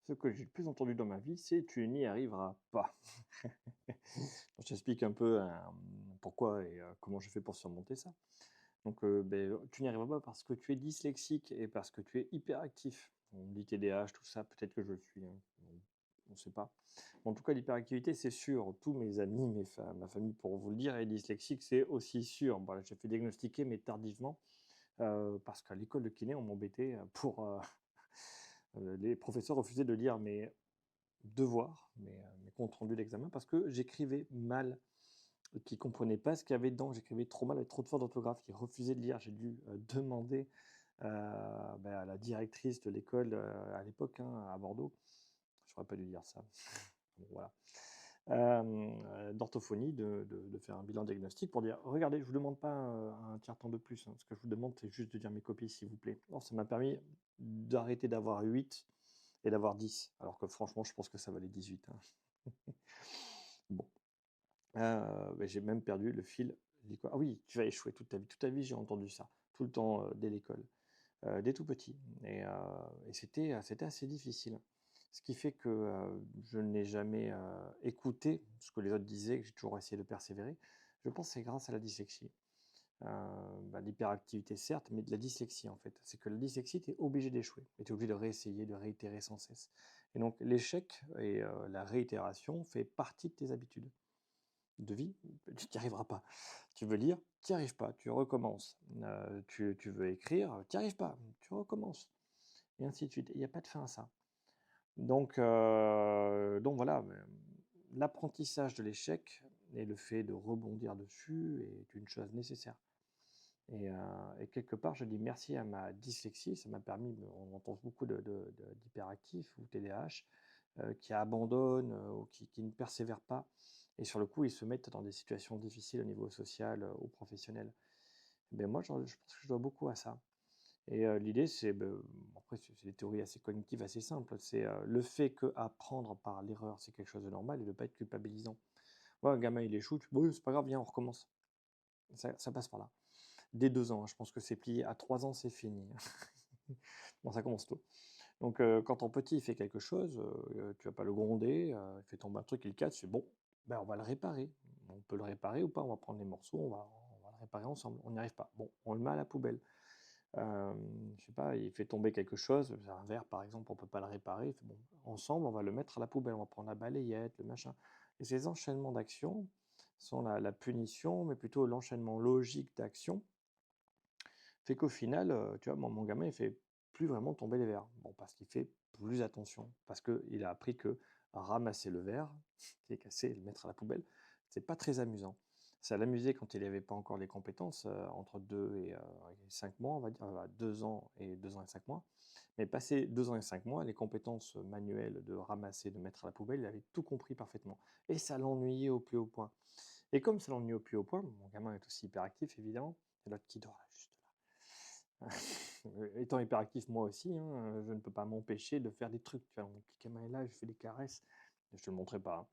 Ce que j'ai le plus entendu dans ma vie, c'est: «Tu n'y arriveras pas». Je t'explique un peu, pourquoi et comment j'ai fait pour surmonter ça. Donc, tu n'y arriveras pas parce que tu es dyslexique et parce que tu es hyperactif. On me dit TDAH, tout ça, peut-être que je le suis, hein, on ne sait pas. En tout cas, l'hyperactivité, c'est sûr. Tous mes amis, ma famille pour vous le dire est dyslexique, c'est aussi sûr. Bon, j'ai fait diagnostiquer, mais tardivement, parce qu'à l'école de kiné, on m'embêtait, les professeurs refusaient de lire mes devoirs, mes comptes rendus d'examen parce que j'écrivais mal, qu'ils ne comprenaient pas ce qu'il y avait dedans. J'écrivais trop mal avec trop de fautes d'orthographe, ils refusaient de lire. J'ai dû, demander, à la directrice de l'école, à l'époque, hein, à Bordeaux, j'aurais pas dû dire ça, bon voilà, d'orthophonie, de faire un bilan diagnostic pour dire: «Regardez, je vous demande pas, un tiers-temps de plus, hein, ce que je vous demande, c'est juste de lire mes copies, s'il vous plaît». Non, ça m'a permis d'arrêter d'avoir 8 et d'avoir 10, alors que franchement, je pense que ça valait 18, hein. Bon, j'ai même perdu le fil ah oui, tu vas échouer toute ta vie. Toute ta vie, j'ai entendu ça, tout le temps, dès l'école, dès tout petit et c'était assez difficile. Ce qui fait que, je n'ai jamais, écouté ce que les autres disaient, que j'ai toujours essayé de persévérer. Je pense que c'est grâce à la dyslexie. L'hyperactivité certes, mais de la dyslexie en fait. C'est que la dyslexie, tu es obligé d'échouer et tu es obligé de réessayer, de réitérer sans cesse et donc l'échec et la réitération fait partie de tes habitudes de vie. Tu n'y arriveras pas. Tu veux lire, tu n'y arrives pas, tu recommences. Tu veux écrire, tu n'y arrives pas, tu recommences et ainsi de suite. Il n'y a pas de fin à ça. Donc voilà, l'apprentissage de l'échec et le fait de rebondir dessus est une chose nécessaire. Et quelque part, je dis merci à ma dyslexie, ça m'a permis on entend beaucoup d'hyperactifs ou TDAH, qui abandonnent, ou qui ne persévèrent pas et sur le coup, ils se mettent dans des situations difficiles au niveau social, ou professionnel. Ben moi, je pense que je dois beaucoup à ça et l'idée, c'est, après c'est des théories assez cognitives, assez simples. C'est, le fait qu'apprendre par l'erreur, c'est quelque chose de normal et de ne pas être culpabilisant. Ouais, un gamin, il échoue, tu «Oui, c'est pas grave, viens, on recommence». Ça passe par là. Dès 2 ans, hein, je pense que c'est plié. À 3 ans, c'est fini. Bon, ça commence tôt. Donc, quand ton petit, il fait quelque chose, tu vas pas le gronder, il fait tomber un truc, il casse, tu fais: «Bon, ben, on va le réparer. On peut le réparer ou pas, on va prendre les morceaux, on va le réparer ensemble. On n'y arrive pas. Bon, on le met à la poubelle». Je sais pas, il fait tomber quelque chose, un verre par exemple, on peut pas le réparer, il fait: «Bon, ensemble, on va le mettre à la poubelle, on va prendre la balayette, le machin» et ces enchaînements d'actions sont la punition, mais plutôt l'enchaînement logique d'actions fait qu'au final, tu vois, mon gamin, il fait plus vraiment tomber les verres. Bon, parce qu'il fait plus attention, parce qu'il a appris que ramasser le verre qui est cassé et le mettre à la poubelle, c'est pas très amusant. Ça l'amusait quand il avait pas encore les compétences, entre 2 et 5 mois, on va dire, 2 ans et 2 ans et 5 mois. Mais passé 2 ans et 5 mois, les compétences manuelles de ramasser, de mettre à la poubelle, il avait tout compris parfaitement et ça l'ennuyait au plus haut point et comme ça l'ennuyait au plus haut point, mon gamin est aussi hyperactif évidemment, et l'autre qui dort là, juste étant hyperactif moi aussi, hein, je ne peux pas m'empêcher de faire des trucs, tu vois? Mon petit gamin est là, je fais des caresses, je te le montrerai pas, hein,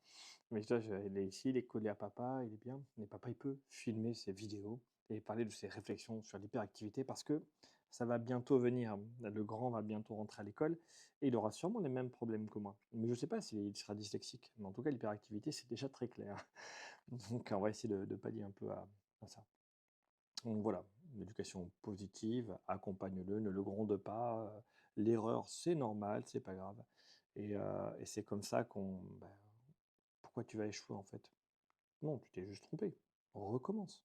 mais tu vois, il est ici, il est collé à papa, il est bien, mais papa, il peut filmer ses vidéos et parler de ses réflexions sur l'hyperactivité parce que ça va bientôt venir. Le grand va bientôt rentrer à l'école et il aura sûrement les mêmes problèmes que moi. Mais je sais pas s'il sera dyslexique, mais en tout cas, l'hyperactivité, c'est déjà très clair. Donc on va essayer de pallier un peu à ça. Donc voilà, l'éducation positive, accompagne-le, ne le gronde pas, l'erreur, c'est normal, c'est pas grave et c'est comme ça pourquoi tu vas échouer en fait? Non, tu t'es juste trompé, on recommence.